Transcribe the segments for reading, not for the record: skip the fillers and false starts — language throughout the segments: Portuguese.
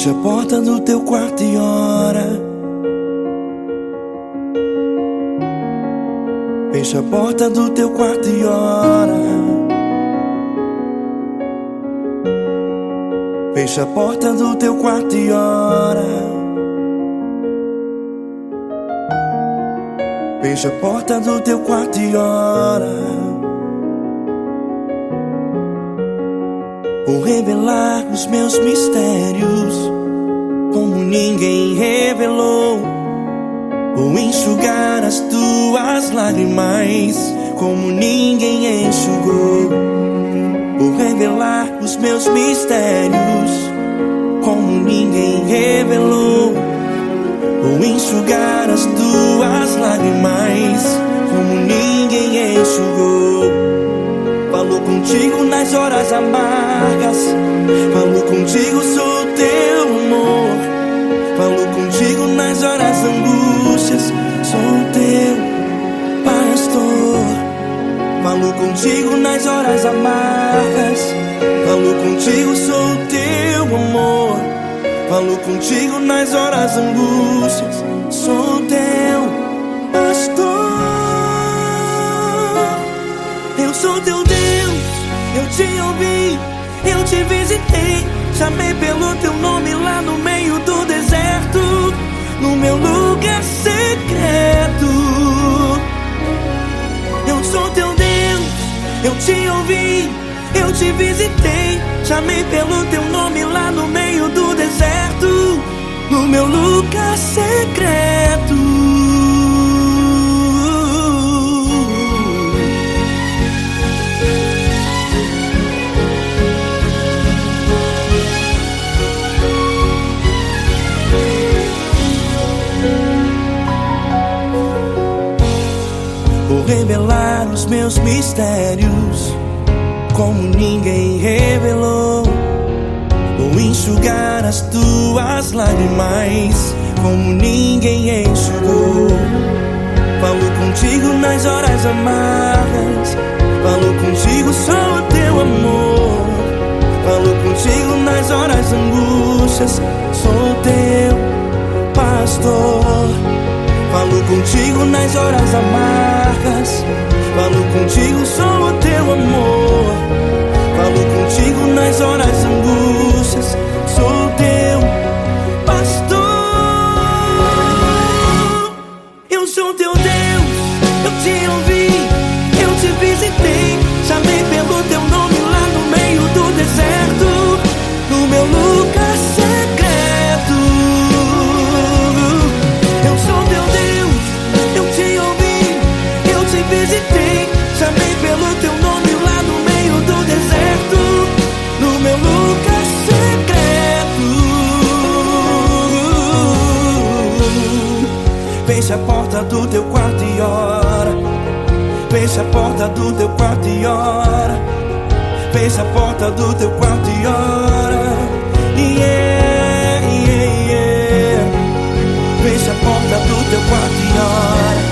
Fecha a porta do teu quarto e ora. Fecha a porta do teu quarto e ora. Fecha a porta do teu quarto e ora. Fecha a porta do teu quarto e ora. Vou revelar os meus mistérios como ninguém revelou. Vou enxugar as tuas lágrimas como ninguém enxugou. Vou revelar os meus mistérios como ninguém revelou. Vou enxugar as tuas lágrimas como ninguém enxugou. Falo contigo nas horas amargas, falo contigo, sou teu amor. Falo contigo nas horas angústias, sou teu pastor. Falo contigo nas horas amargas, falo contigo, sou teu amor. Falo contigo nas horas angústias, sou teu pastor. Eu sou teu Deus, eu te ouvi, eu te visitei. Chamei pelo teu nome lá no meio do deserto, no meu lugar secreto. Eu sou teu Deus, eu te ouvi, eu te visitei. Chamei pelo teu nome lá no meio do deserto, no meu lugar secreto. Vou revelar os meus mistérios como ninguém revelou. Vou enxugar as tuas lágrimas como ninguém enxugou. Falo contigo nas horas amargas, falo contigo, sou teu amor. Falo contigo nas horas angústias, sou teu pastor. Falo contigo nas horas amargas, falo contigo, sou o teu amor. Falo contigo nas horas angústias, sou teu pastor. Eu sou teu Deus, eu te ouvi, eu te visitei. Chamei pelo teu nome lá no meio do deserto, no meu lugar secreto. Eu sou teu Deus, eu te ouvi, eu te visitei. Chamei pelo teu nome lá no meio do deserto, no meu lugar secreto. Fecha a porta do teu quarto e ora. Fecha a porta do teu quarto e ora. Fecha a porta do teu quarto e ora. Yeah, yeah, yeah. Fecha a porta do teu quarto e ora.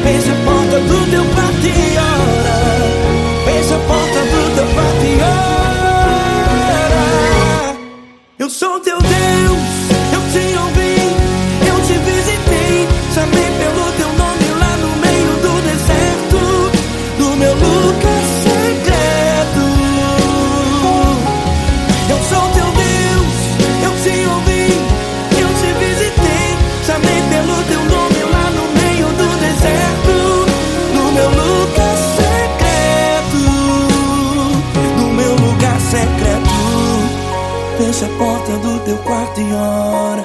Fecha a porta do teu quarto e ora. Fecha a porta do teu quarto e ora. Eu sou teu Deus, eu te ouvi, eu te visitei. Chamei pelo teu nome lá no meio do deserto, no meu lugar secreto. Eu sou teu Deus, eu te ouvi, eu te visitei. Chamei pelo teu nome lá no meio do deserto, no meu lugar secreto, no meu lugar secreto. Fecha a porta do teu quarto e ora.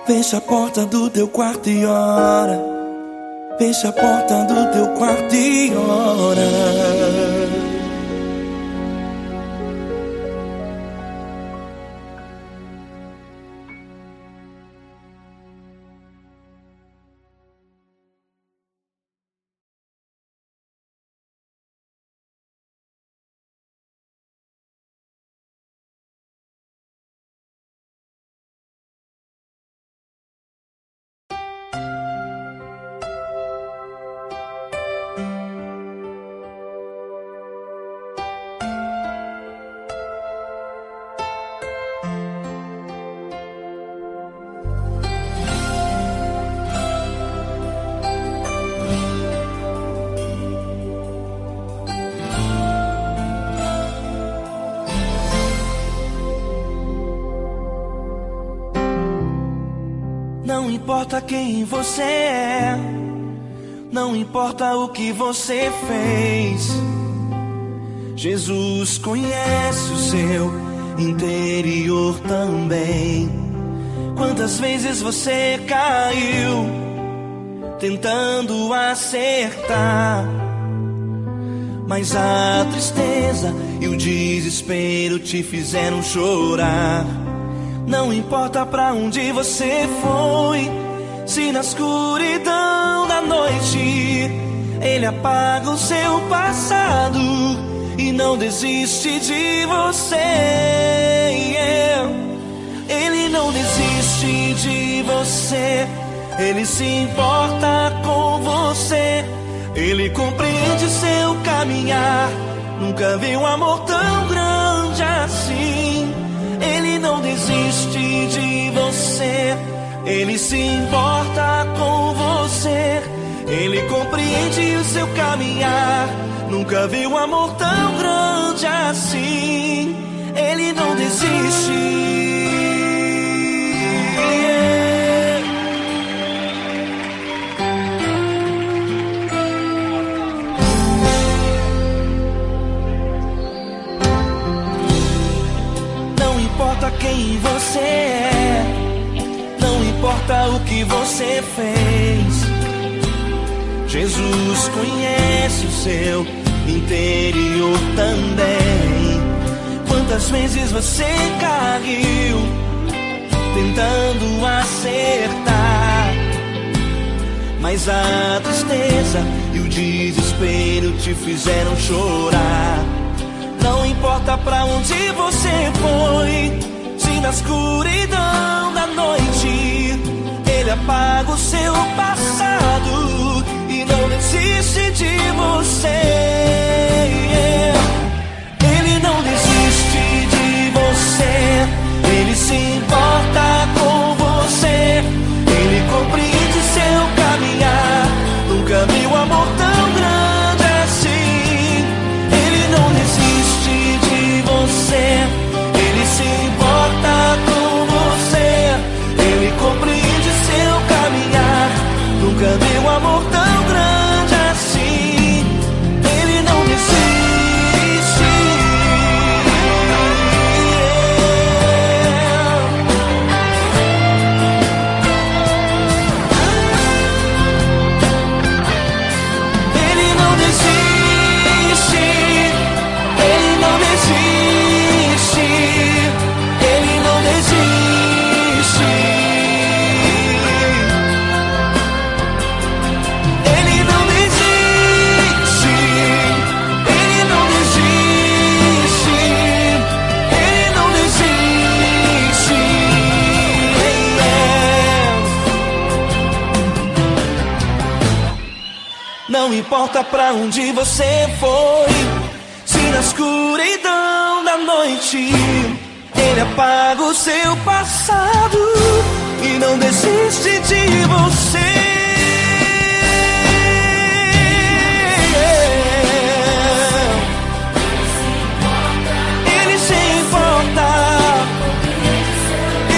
Fecha a porta do teu quarto e ora. Fecha a porta do teu quarto e ora. importa quem você é, não importa o que você fez, Jesus conhece o seu interior também. Quantas vezes você caiu tentando acertar, mas a tristeza e o desespero te fizeram chorar. Não importa pra onde você foi, se na escuridão da noite Ele apaga o seu passado e não desiste de você. Ele não desiste de você, Ele se importa com você, Ele compreende seu caminhar. Nunca vi um amor tão grande assim. Ele não desiste de você, Ele se importa com você, Ele compreende o seu caminhar. Nunca vi um amor tão grande assim. Ele não desiste. Não importa quem você é, não importa o que você fez, Jesus conhece o seu interior também. Quantas vezes você caiu tentando acertar, mas a tristeza e o desespero te fizeram chorar. Não importa pra onde você foi, se na escuridão da noite Ele apaga o seu passado e não desiste de você. Ele não desiste de você, Ele se importa com você, Ele compreende seu caminhar. Nunca vi um amor tão grande assim. Ele não desiste de você, Ele se importa com você, Ele compreende seu caminhar. Nunca vi um amor tão grande assim. Ele não desiste. Ele não desiste. Ele não desiste. Ele não desiste. Ele não desiste. Ele não desiste. Ele não desiste. Não importa pra onde você foi, se na escuridão da noite Ele apaga o seu passado e não desiste de você. Ele se importa,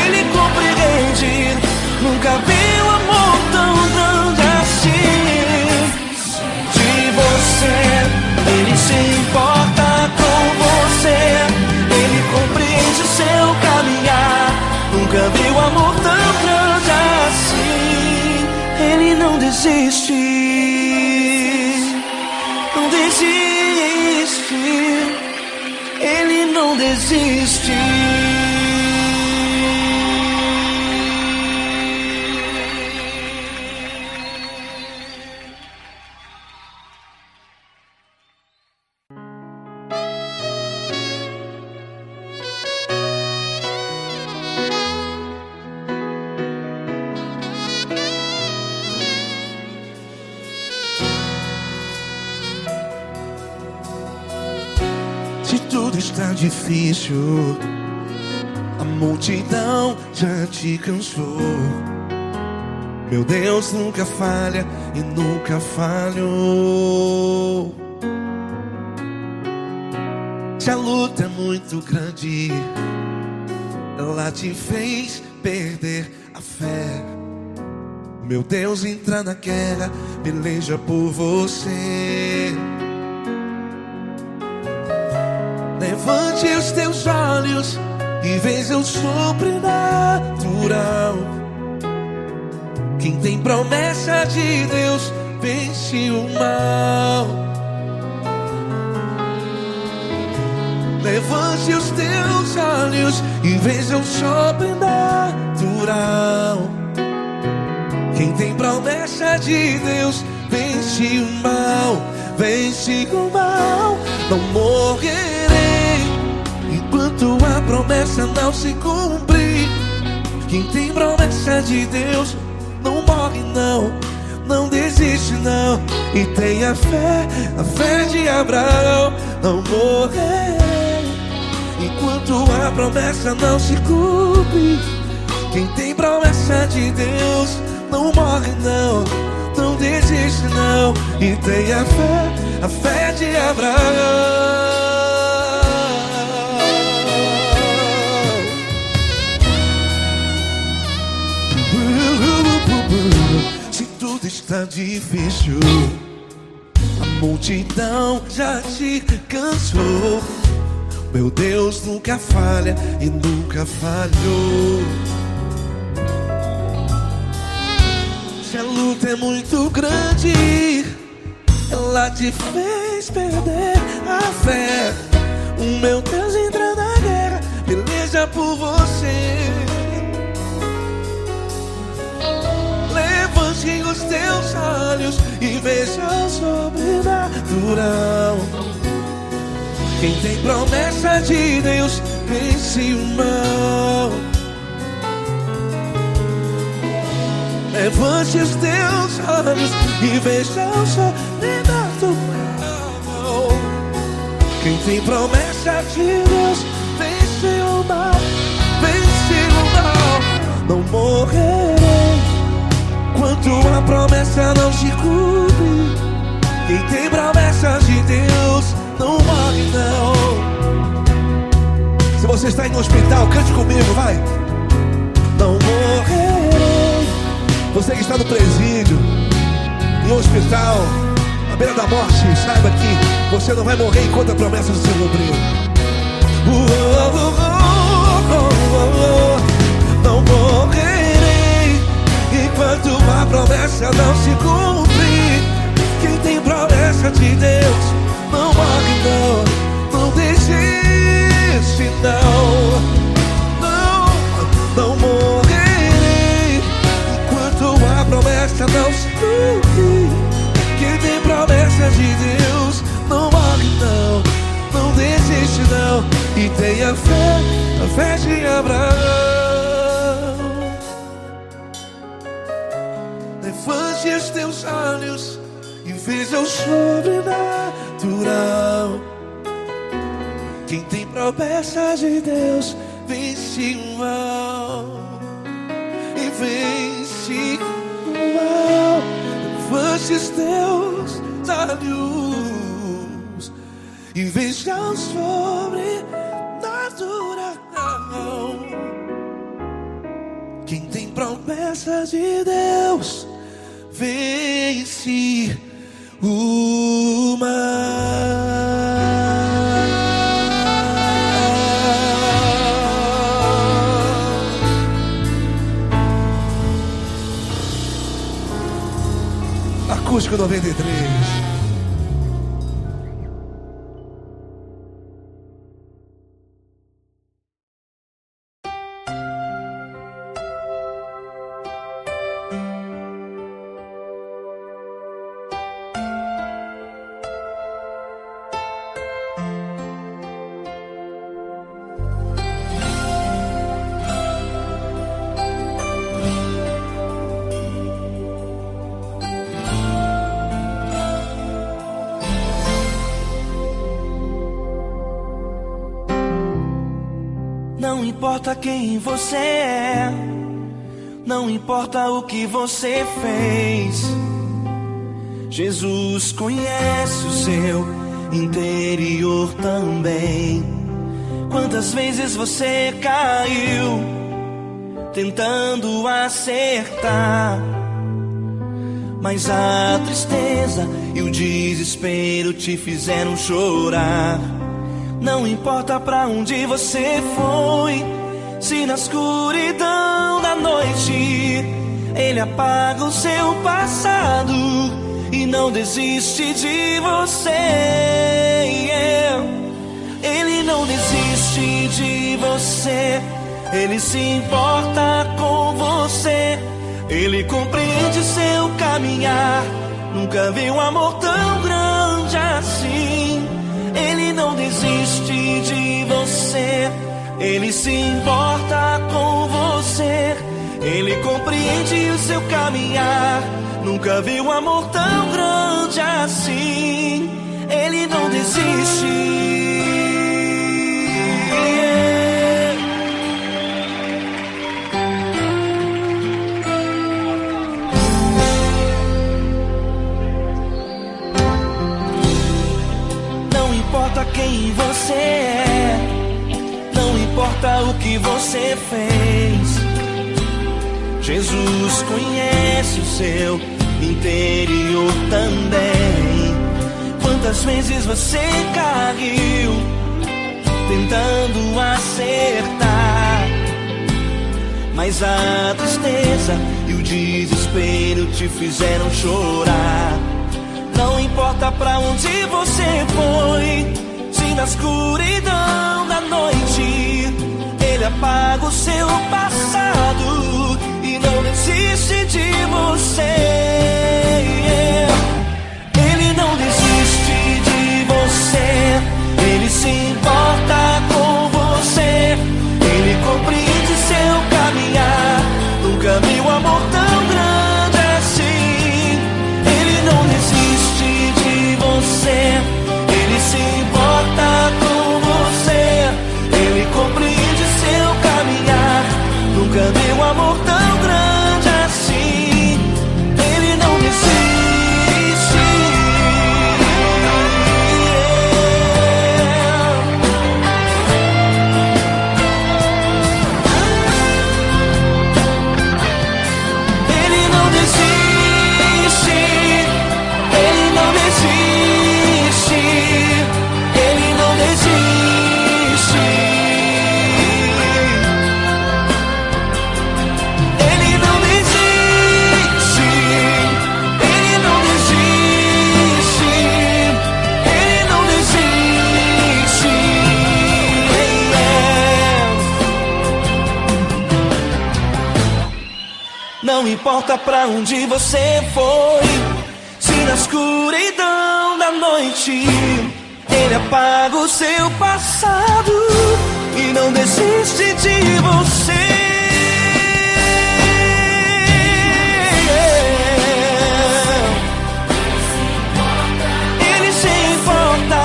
Ele compreende. Nunca vi um amor tão grande assim. De você, Ele se importa com você, Ele compreende seu caminhar. Nunca vi um amor tão grande assim. Ele não desiste, não desiste. Ele não desiste. Se tudo está difícil, a multidão já te cansou. Meu Deus nunca falha e nunca falhou. Se a luta é muito grande, ela te fez perder a fé. Meu Deus entra na guerra, peleja por você. Levante os teus olhos e veja o sobrenatural. Quem tem promessa de Deus vence o mal. Levante os teus olhos e veja o sobrenatural. Quem tem promessa de Deus vence o mal. Vence o mal. Não morrerei enquanto a promessa não se cumprir. Quem tem promessa de Deus não morre não, não desiste não. E tenha a fé de Abraão. Não morrerei enquanto a promessa não se cumpre. Quem tem promessa de Deus não morre não, não desiste não. E tenha a fé de Abraão. Se tudo está difícil, a multidão já te cansou. Meu Deus nunca falha e nunca falhou. Se a luta é muito grande, ela te fez perder a fé. O meu Deus entra na guerra, peleja por você. Levante os teus olhos e veja o sobrenatural. Quem tem promessa de Deus vence o mal. Levante os teus olhos e veja o sobrenatural. Quem tem promessa de Deus vence o mal. Vence o mal. Não morrerei enquanto a promessa não se cumpre. Quem tem promessa de Deus não morre não. Se você está em um hospital, cante comigo, vai. Não morrerei. Você que está no presídio, em um hospital, à beira da morte, saiba que você não vai morrer enquanto a promessa não se cumprir. Não morrerei enquanto a promessa não se cumprir. Quem tem promessa de Deus não morre não, não desiste não. Não morrerei enquanto a promessa não se cumprir. Quem tem promessa de Deus não morre não, não desiste não. E tenha a fé de Abraão. Levante os teus olhos e veja o sobrenatural. Quem tem promessa de Deus vence o mal. E vence o mal. Levante os teus olhos e veja o sobrenatural. Quem tem promessa de Deus vence o mal. Acústico 93. Não importa quem você é, não importa o que você fez, Jesus conhece o seu interior também. Quantas vezes você caiu tentando acertar, mas a tristeza e o desespero te fizeram chorar. Não importa pra onde você foi, se na escuridão da noite ele apaga o seu passado e não desiste de você. Ele não desiste de você, ele se importa com você, ele compreende seu caminhar. Nunca vi um amor tão grande assim. Ele não desiste de você, ele se importa com você, ele compreende o seu caminhar. Nunca vi um amor tão grande assim. Ele não desiste. Não importa quem você é, não importa o que você fez, Jesus conhece o seu interior também. Quantas vezes você caiu tentando acertar, mas a tristeza e o desespero te fizeram chorar. Não importa pra onde você foi, se na escuridão da noite ele apaga o seu passado e não desiste de você. Ele não desiste de você, ele se importa com você, ele compreende seu caminhar. Nunca vi um amor tão grande assim. Ele não desiste de você, ele se importa com você, ele compreende seu caminhar. Nunca vi um amor tão grande assim. Ele não desiste. Ele não desiste. Ele não desiste. Ele não desiste. Ele não desiste. Ele não desiste. Ele não desiste. Não importa pra onde você foi, se na escuridão da noite ele apaga o seu passado e não desiste de você. Ele se importa,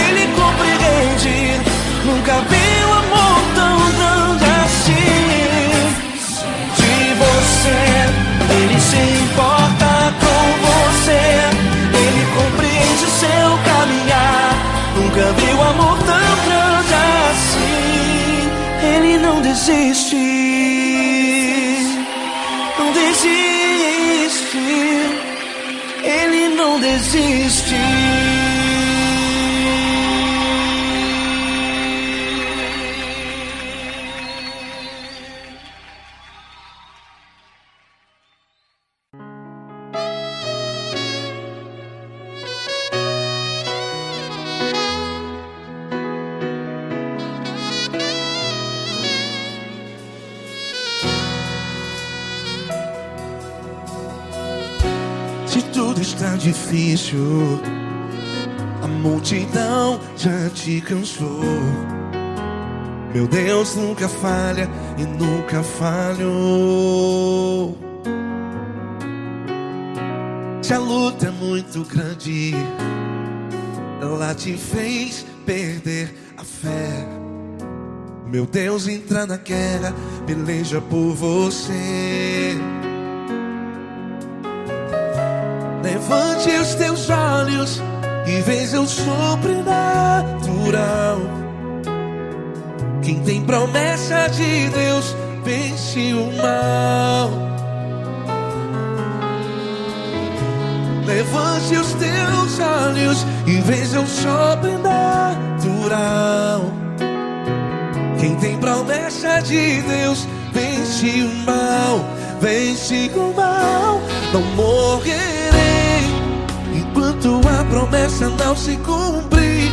ele compreende. Nunca vi um amor tão grande assim. De você, ele se importa com você, ele compreende seu caminhar. Nunca vi um amor tão grande assim. Ele não desiste, não desiste. Ele não desiste. Se tudo está difícil, a multidão já te cansou. Meu Deus nunca falha e nunca falhou. Se a luta é muito grande, ela te fez perder a fé. Meu Deus entra na guerra, peleja por você. Levante os teus olhos e veja o sobrenatural. Quem tem promessa de Deus vence o mal. Levante os teus olhos e veja o sobrenatural. Quem tem promessa de Deus vence o mal, vence o mal. Não morrerei enquanto a promessa não se cumprir.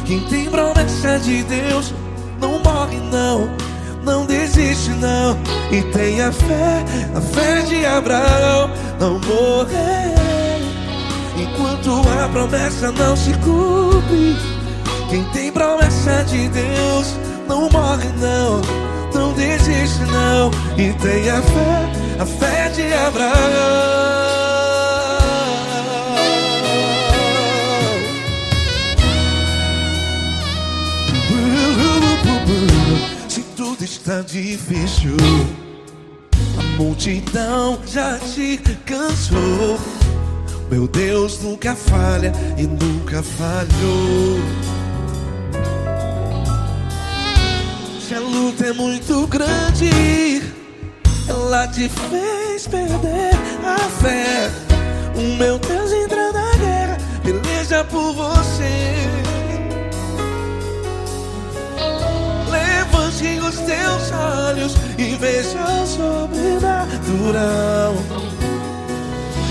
Quem tem promessa de Deus não morre não, não desiste não. E tenha fé, a fé de Abraão. Não morrerei enquanto a promessa não se cumpre. Quem tem promessa de Deus não morre não, não desiste não. E tenha fé, a fé de Abraão. Se tudo está difícil, a multidão já te cansou. Meu Deus nunca falha e nunca falhou. Se a luta é muito grande, ela te fez perder a fé. O meu Deus entra na guerra, peleja por você. Levante os teus olhos e veja o sobrenatural.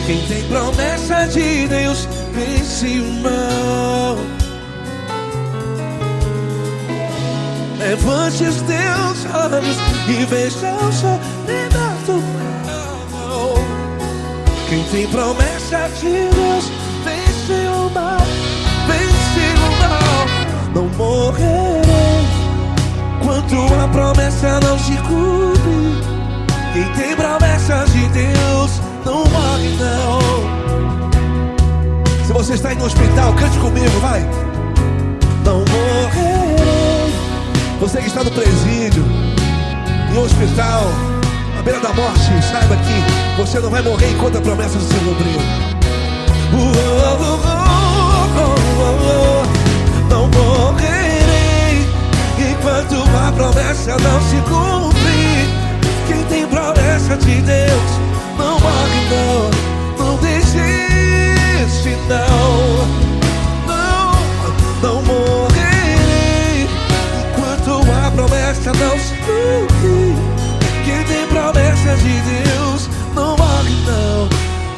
Quem tem promessa de Deus vence o mal. Levante os teus olhos e veja o sobrenatural. Quem tem promessa de Deus vence o mal, vence o mal. Não morrerei enquanto a promessa não se cumpre. Quem tem promessa de Deus não morre não. Se você está aí no hospital, cante comigo, vai. Não morrerei. Você que está no presídio, no hospital, à beira da morte, saiba que você não vai morrer enquanto a promessa não se cumprir. Não morrerei enquanto a promessa não se cumprir. Quem tem promessa de Deus não morre não, não desiste não. Não morrerei enquanto a promessa não se cumprir. Quem tem promessa de Deus não morre não,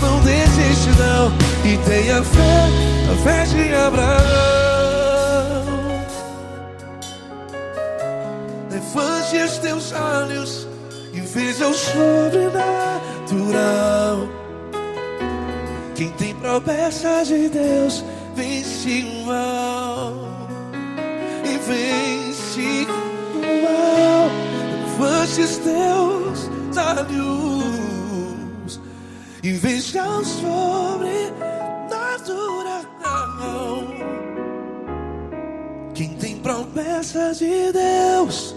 não desiste não. E tenha fé, a fé de Abraão. Levante os teus olhos e veja o sobrenatural. Quem tem promessa de Deus vence o mal, e vence o mal. Levante os teus olhos e veja o sobrenatural. Quem tem promessa de Deus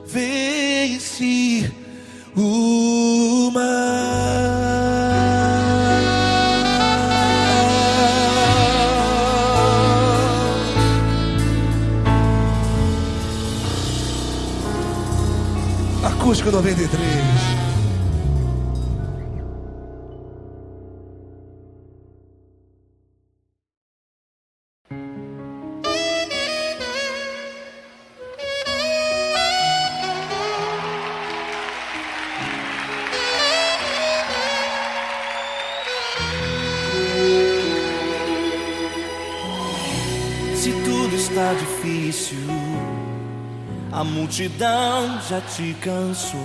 vence o mal. Acústico 93. Se tudo está difícil, a multidão já te cansou.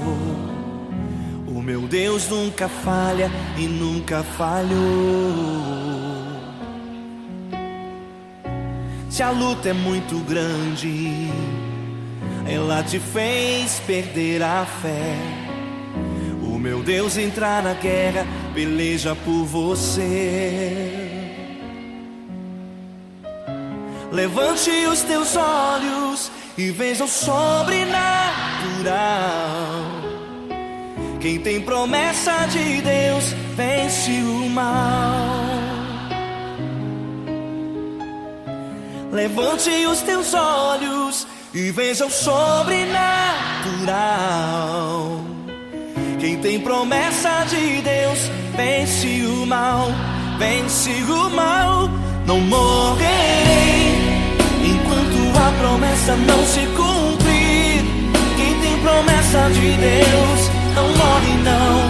O meu Deus nunca falha e nunca falhou. Se a luta é muito grande, ela te fez perder a fé. O meu Deus entra na guerra, peleja por você. Levante os teus olhos e veja o sobrenatural. Quem tem promessa de Deus vence o mal. Levante os teus olhos e veja o sobrenatural. Quem tem promessa de Deus vence o mal, vence o mal. Não morrerei enquanto a promessa não se cumprir. Quem tem promessa de Deus não morre não,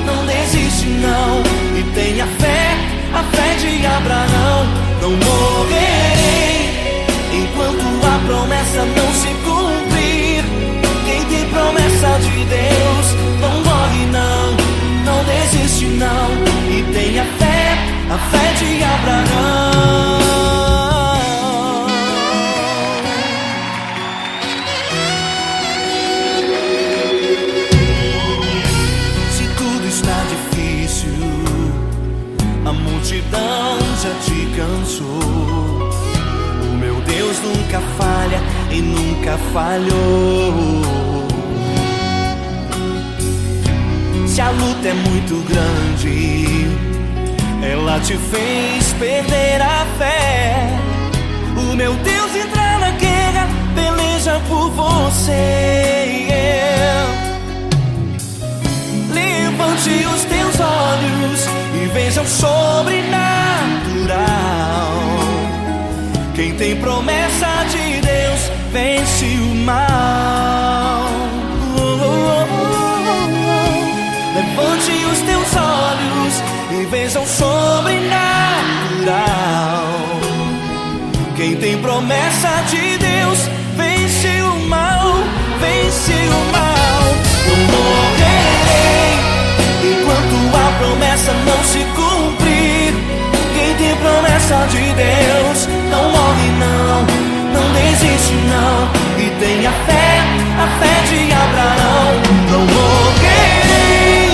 não desiste não. E tenha fé, a fé de Abraão. Não morrerei enquanto a promessa não se cumprir. Quem tem promessa de Deus não morre não, não desiste não. E tenha fé, a fé de Abraão. Se tudo está difícil, a multidão já te cansou. O meu Deus nunca falha e nunca falhou. Se a luta é muito grande, ela te fez perder a fé. O meu Deus entra na guerra, peleja por você. Levante os teus olhos e veja o sobrenatural. Quem tem promessa de Deus vence o mal. Levante os teus olhos e veja o sobrenatural. Quem tem promessa de Deus vence o mal, vence o mal. Não morrerei enquanto a promessa não se cumprir. Quem tem promessa de Deus não morre não, não desiste não. E tenha fé, a fé de Abraão. Não morrerei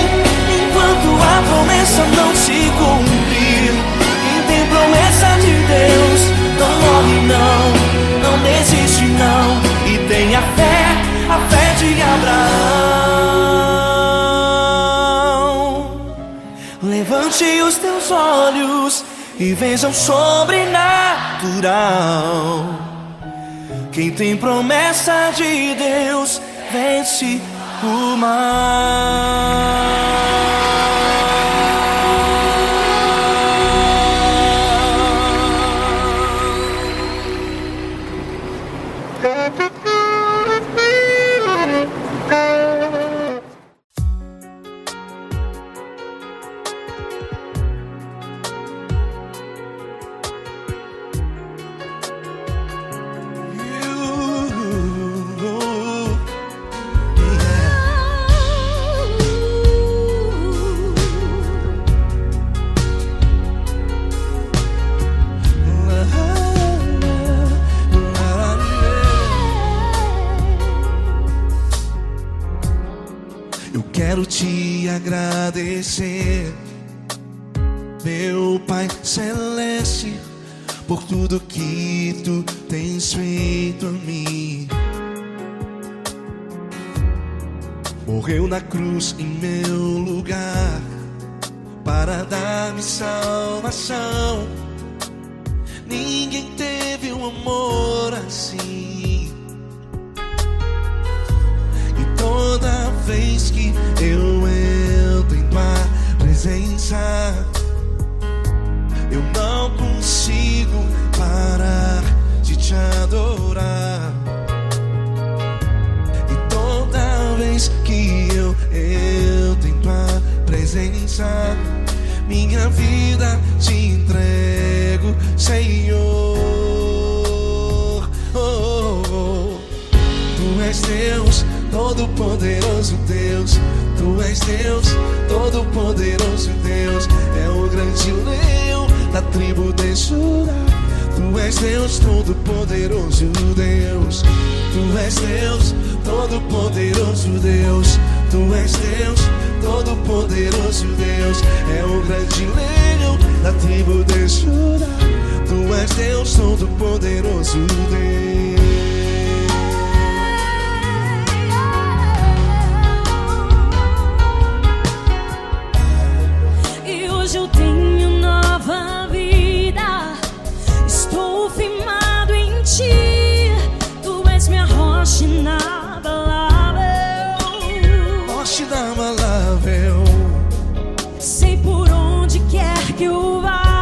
enquanto a promessa não se cumprir. Quem tem promessa de Deus não morre não, não desiste não. E tenha fé, a fé de Abraão. Levante os teus olhos e veja o sobrenatural. Quem tem promessa de Deus vence o mal. Quero te agradecer, meu Pai Celeste, por tudo que tu tens feito a mim. Morreu na cruz em meu lugar para dar-me salvação. Ninguém teve um amor assim. E toda vez que eu entro em tua presença, eu não consigo parar de te adorar. E toda vez que eu entro em tua presença, minha vida te entrego, Senhor. Tu és Deus, Todo-Poderoso Deus. Tu és Deus, Todo-Poderoso Deus. É o grande leão da tribo de Judá. Tu és Deus, Todo-Poderoso Deus. Tu és Deus, Todo-Poderoso Deus. Tu és Deus, Todo-Poderoso Deus. É o grande leão da tribo de Judá. Tu és Deus, Todo-Poderoso Deus. Hoje eu tenho nova vida, estou firmado em ti. Tu és minha rocha inabalável, rocha inabalável. sei por onde quer que eu vá,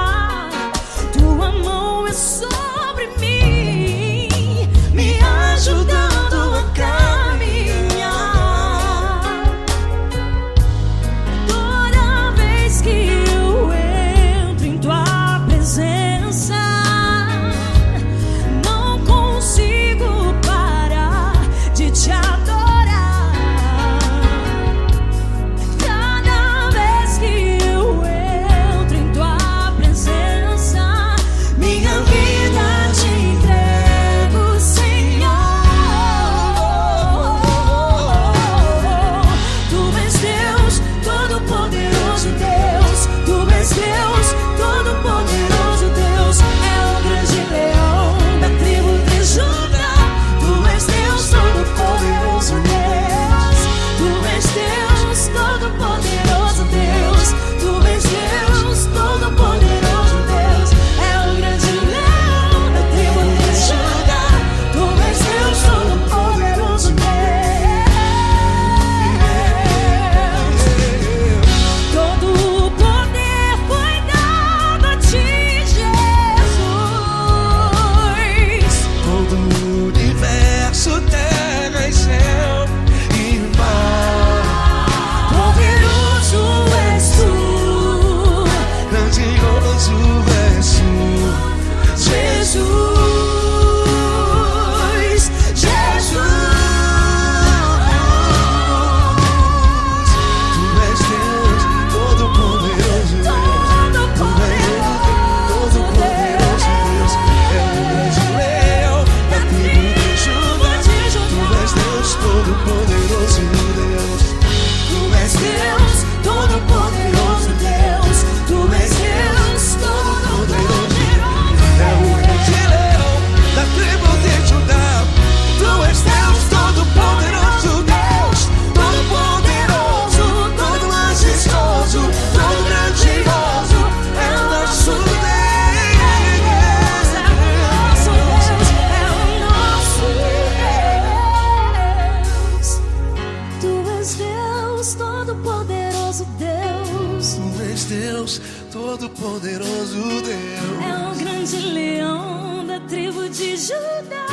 de Judá.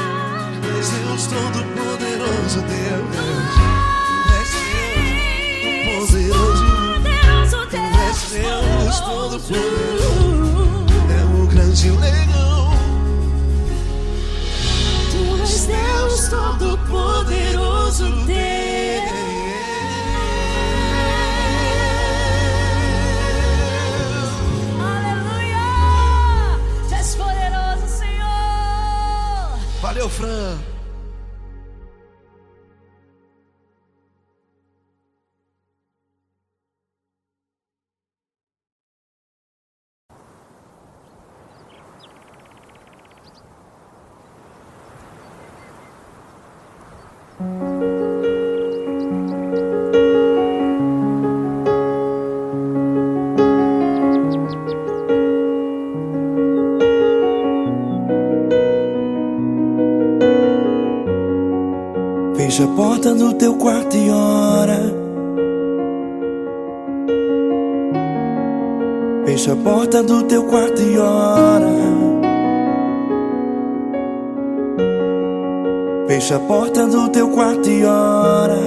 És Deus Todo-Poderoso, Deus. És Deus Poderoso, és Deus Todo-Poderoso. É o grande leão. Tu és Deus Todo-Poderoso, Deus. Aleluia! Tu és poderoso, Senhor. Valeu, Fran. Fecha a porta do teu quarto e ora. Fecha a porta do teu quarto e ora. Fecha a porta do teu quarto e ora.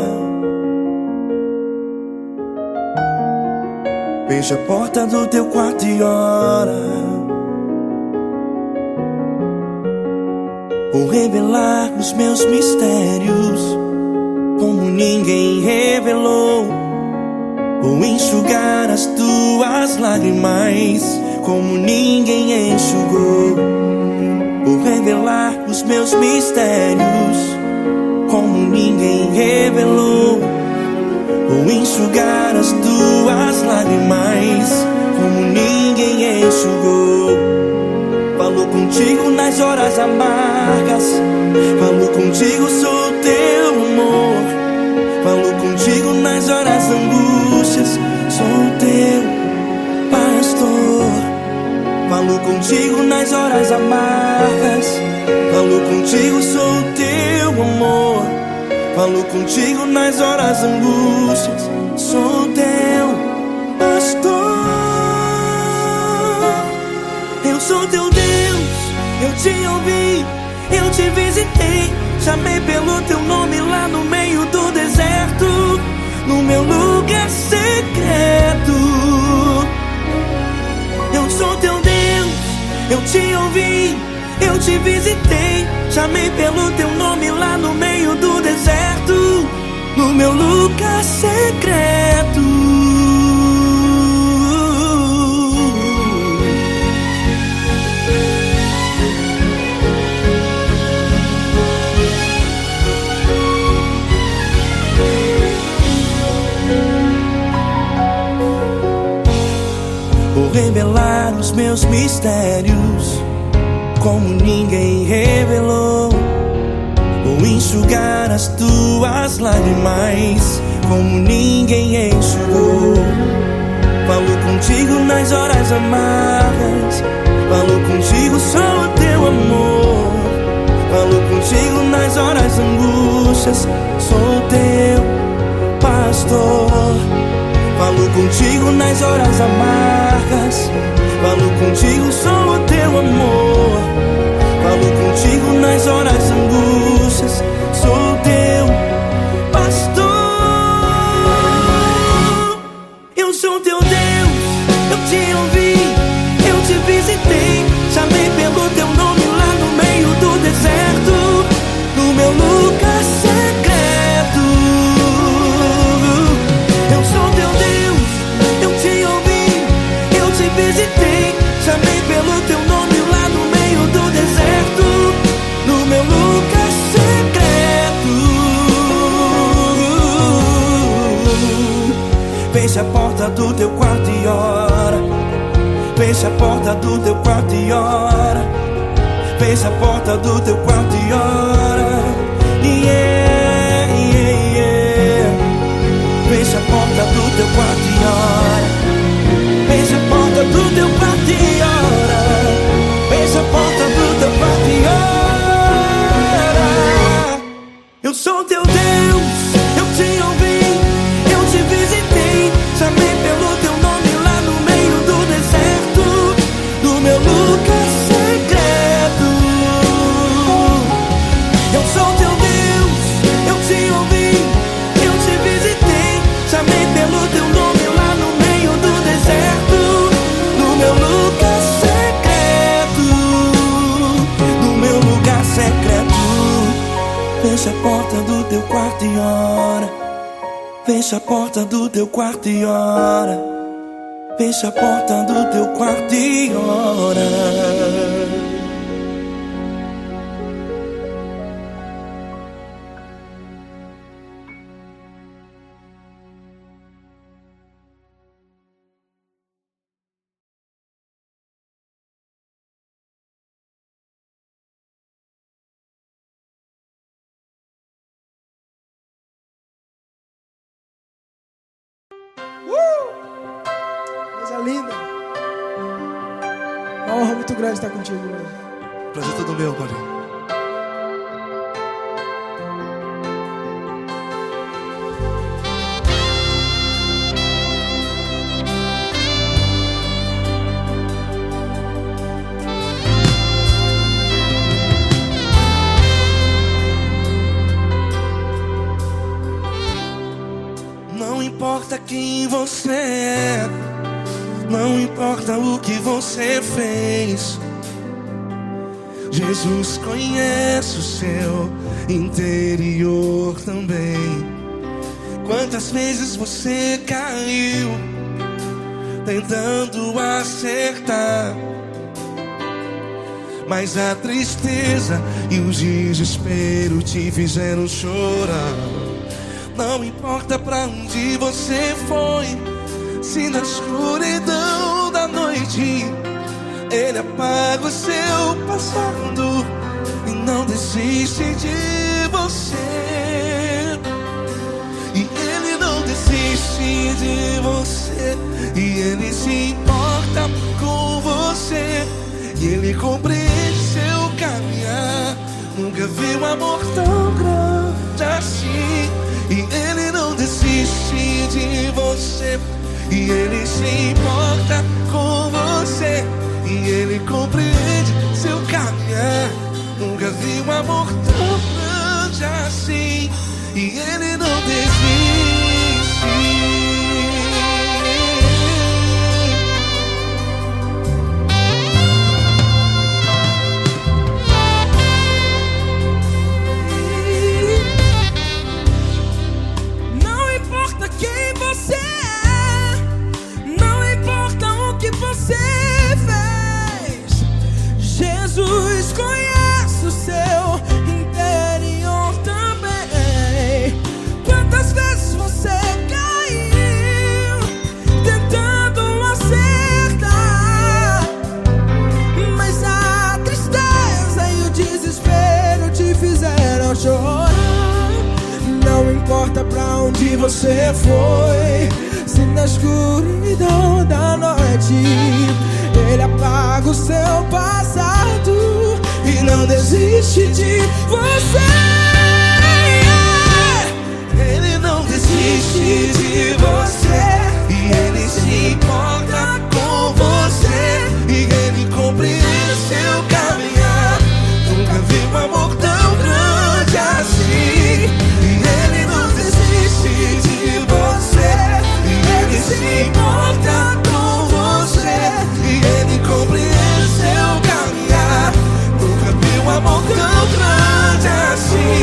Fecha a porta do teu quarto e ora. Vou revelar os meus mistérios como ninguém revelou. Vou enxugar as tuas lágrimas como ninguém enxugou. Vou revelar os meus mistérios como ninguém revelou. Vou enxugar as tuas lágrimas como ninguém enxugou. Falo contigo nas horas amargas, falo contigo, sou teu amor. Falo contigo nas horas angústias, sou teu pastor. Falo contigo nas horas amargas, falo contigo, sou teu amor. Falo contigo nas horas angústias, sou teu pastor. Eu sou teu Deus, eu te ouvi, eu te visitei. Chamei pelo teu nome lá no meio do deserto, no meu lugar secreto. Eu sou teu Deus, eu te ouvi, eu te visitei. Chamei pelo teu nome lá no meio do deserto, no meu lugar secreto. Vou revelar os meus mistérios como ninguém revelou. Vou enxugar as tuas lágrimas como ninguém enxugou. Falo contigo nas horas amargas, falo contigo, sou teu amor. Falo contigo nas horas angústias, sou teu pastor. Falo contigo nas horas amargas, falo contigo, sou o teu amor. Falo contigo nas horas angústias, sou teu pastor. Eu sou teu Deus, eu te ouvi, eu te visitei. Chamei pelo teu nome lá no meio do deserto, no meu lugar secreto. Eu sou teu Deus, eu te ouvi, eu te visitei. Chamei pelo teu nome lá no meio do deserto, no meu lugar secreto. Fecha a porta do teu quarto e ora. Fecha a porta do teu quarto e ora. Fecha a porta do teu quarto e ora. Yeah, yeah, yeah. Fecha a porta do teu quarto e ora. Fecha a porta do teu quarto e ora. Fecha a porta do teu quarto e ora. Eu sou teu Deus, eu te ouvi, eu te visitei. Chamei pelo teu nome lá no meio do deserto, no meu lugar secreto. Fecha a porta do teu quarto e ora. Fecha a porta do teu quarto e ora. Fecha a porta do teu quarto e ora. Coisa linda. Uma honra muito grande estar contigo hoje. Prazer todo meu, Paulinho. Não importa quem você é, não importa o que você fez, Jesus conhece o seu interior também. Quantas vezes você caiu tentando acertar, mas a tristeza e o desespero te fizeram chorar. Não importa pra onde você foi, se na escuridão da noite Ele apaga o seu passado e não desiste de você. E Ele não desiste de você, e Ele se importa com você, e Ele compreende seu caminhar. Nunca vi um amor tão grande assim. E Ele não desiste de você, e Ele se importa com você, e Ele compreende seu caminhar. Nunca vi um amor tão grande assim. E Ele não desiste. Jesus conhece o seu interior também. Quantas vezes você caiu tentando acertar, mas a tristeza e o desespero te fizeram chorar. Não importa pra onde você foi, se na escuridão da noite Ele apaga o seu passado e não desiste de você. Ele não desiste de você, e Ele se importa com você, e Ele compreende seu caminhar. Nunca vi um amor tão grande assim. E Ele não desiste de você, e Ele se importa com você, e Ele compreende seu caminhar. Nunca vi um amor tão grande assim.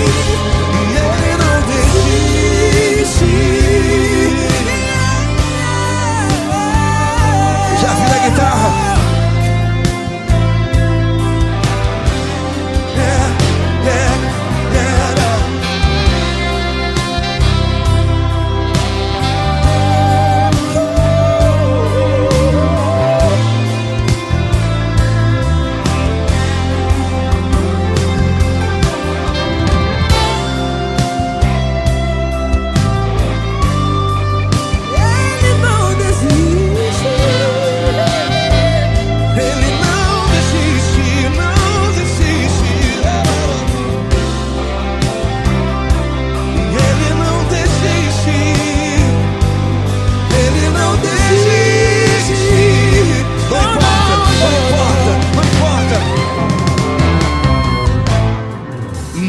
E Ele não desiste. Já vi na guitarra.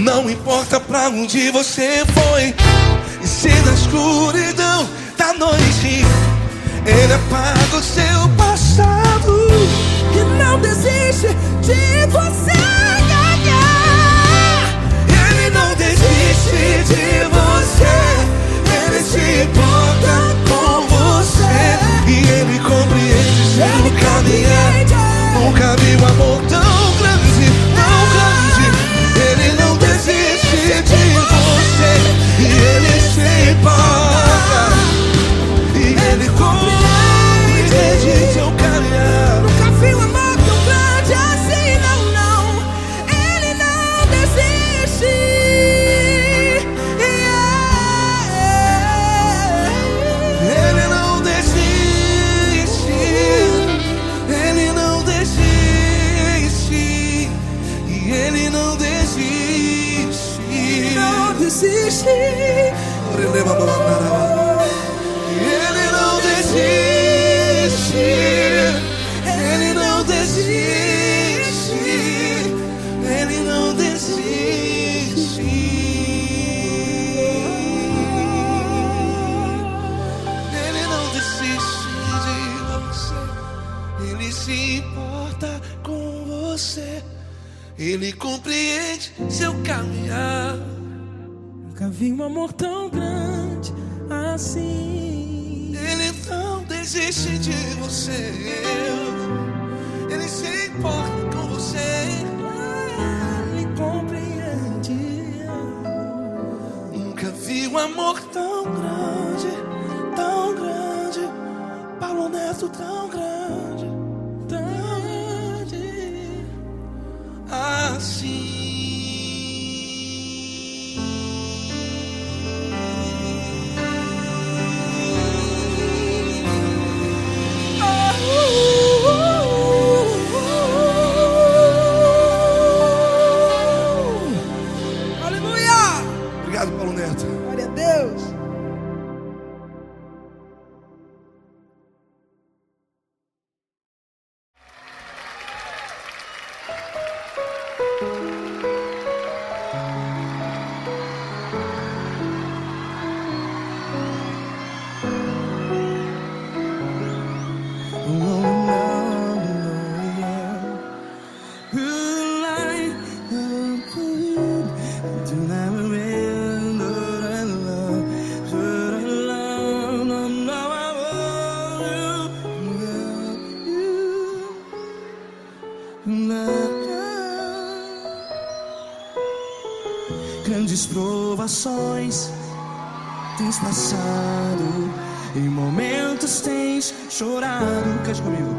Não importa pra onde você foi, e se na escuridão da noite Ele apaga o seu passado E não desiste de você. Ele não desiste. de você. Ele se importa com você e Ele compreende seu caminhar. Nunca vi um amor tão grande, tão grande. Ele não desiste de você e Ele se importa. E Ele compreende seu caminhar. Nunca vi um amor tão grande assim, não, não. Ele não desiste. Ele não desiste. Ele não desiste. E Ele não desiste. Não desiste. Ele não desiste. Ele não desiste. Ele não desiste. Ele não desiste de você. Ele se importa com você. Ele compreende seu caminhar. Nunca vi um amor tão grande assim. Ele não desiste de você. Ele se importa com você. Ele compreende. Nunca vi um amor tão grande, tão grande. Paulo Neto tão grande, tão grande assim. Aleluia! Obrigado, Paulo Neto. Glória a Deus. Grandes provações tens passado, em momentos tens chorado. Cante comigo.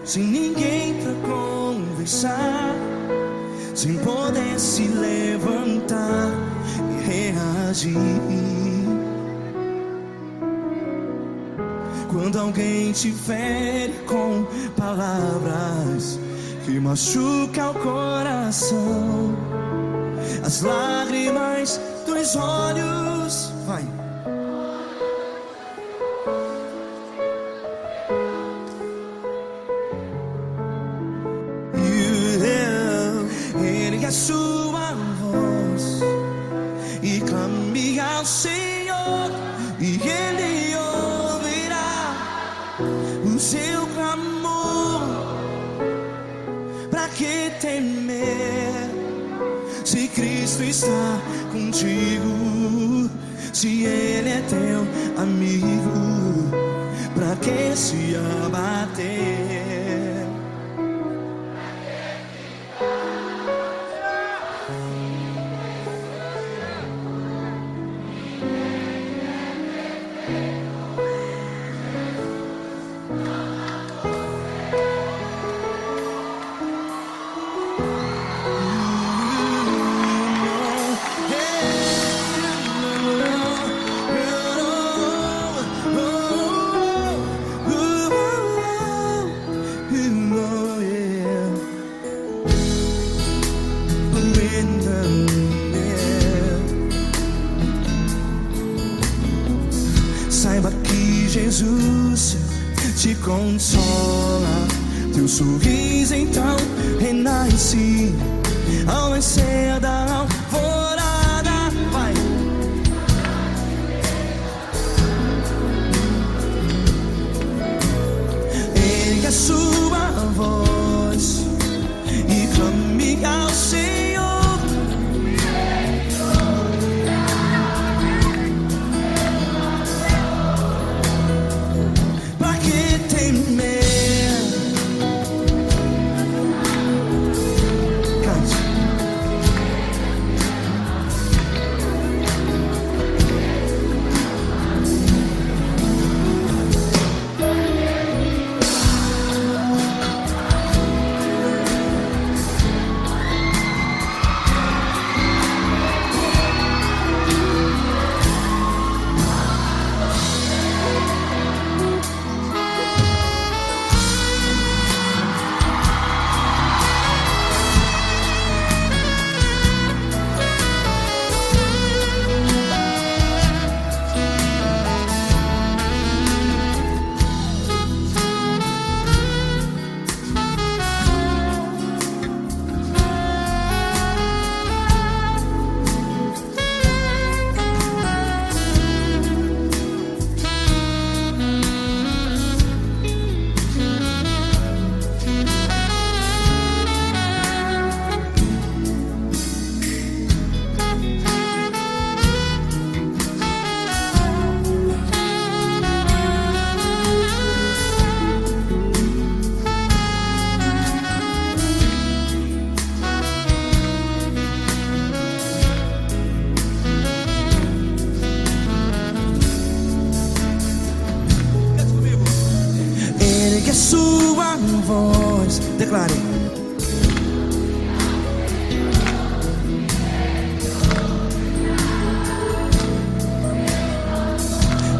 Sem ninguém pra conversar, sem poder se levantar e reagir. Quando alguém te fere com palavras que machuca o coração, as lágrimas dos olhos, vai. Ergue a sua voz e clame ao Senhor, e Ele ouvirá o seu clamor. Pra que temer, se Cristo está contigo? Se Ele é teu amigo, pra que se abater? Saiba que Jesus te consola, teu sorriso então renasce ao nascer da alvorada. Vai. Ergue a sua voz e clame ao Senhor. sua voz. Declare.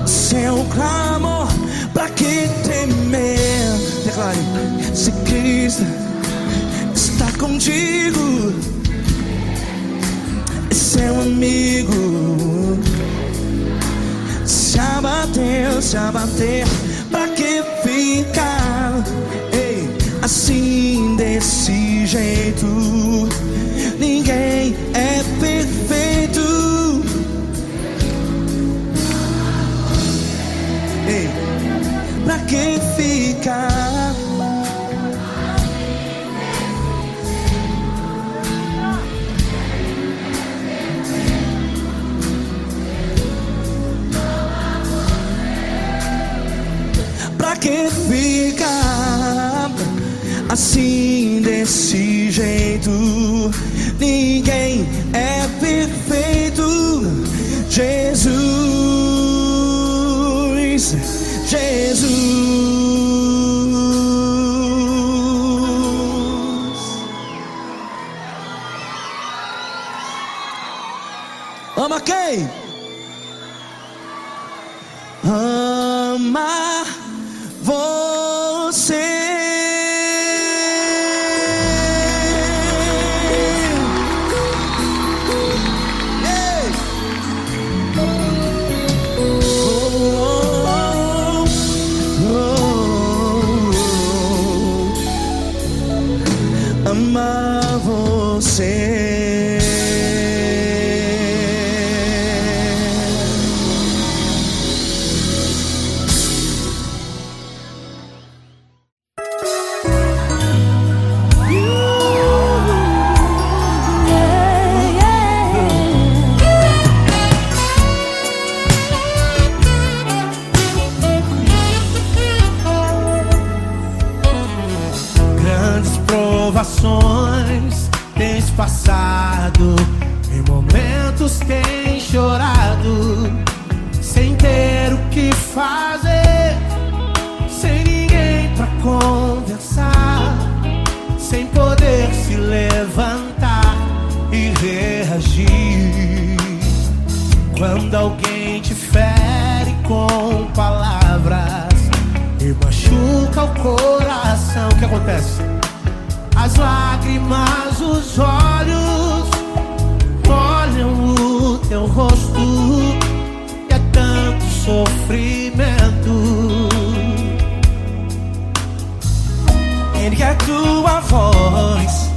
Seu clamor, pra que temer? Declare. Se Cristo está contigo, é seu amigo. Se abater, pra que ficar? Ei, assim desse jeito, ninguém é perfeito. Ei, pra que ficar? Pra que ficar assim desse jeito? Ninguém é perfeito. Jesus, Jesus. Ama quem? Ama você. Amar você. Provações tens passado, em momentos tens chorado, sem ter o que fazer, sem ninguém pra conversar, sem poder se levantar e reagir. Quando alguém te fere com palavras e machuca o coração, o que acontece? As lágrimas, os olhos molham o teu rosto, e é tanto sofrimento. Ergue a tua voz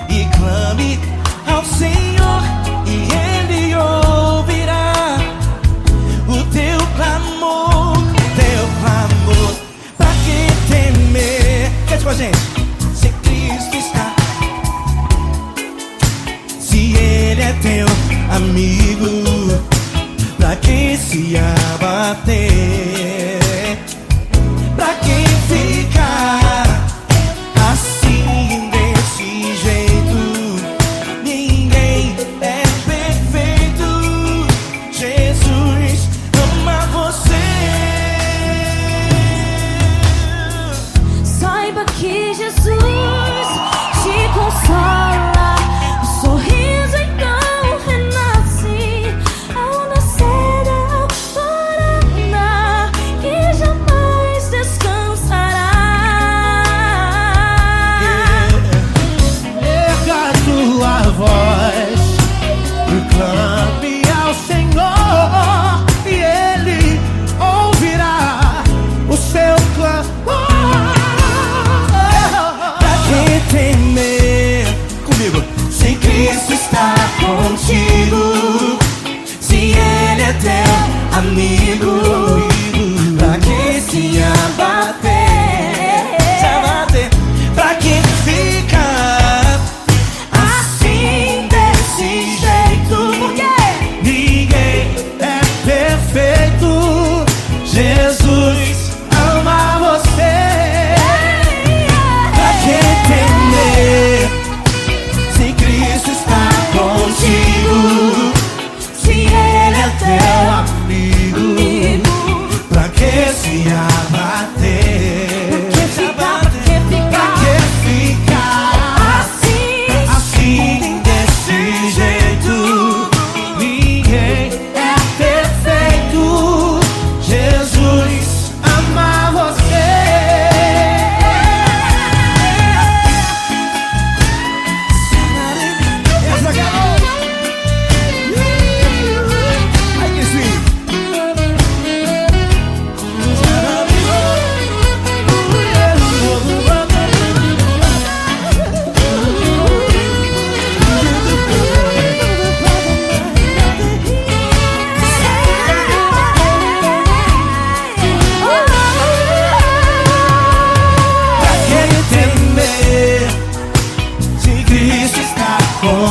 e clame ao Senhor, e Ele ouvirá o teu clamor, teu clamor. Pra que temer? Cante com a gente. Ele é teu amigo, pra que se abater? Pra que ficar assim desse jeito? Ninguém é perfeito. Jesus ama você. Saiba que Jesus te consola. O sorriso então renasce ao nascer da alvorada, que jamais descansará. Erga a tua voz e clame ao Senhor, e Ele ouvirá o seu clamor.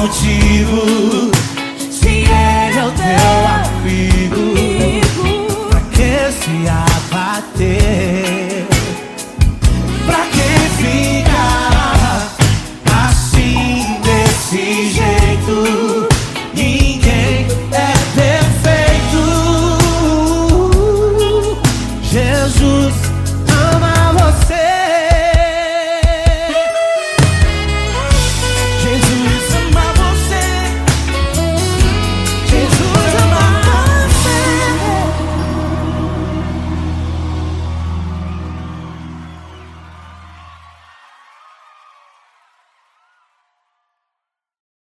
motivo. Se ele é o teu amigo, pra que se abater?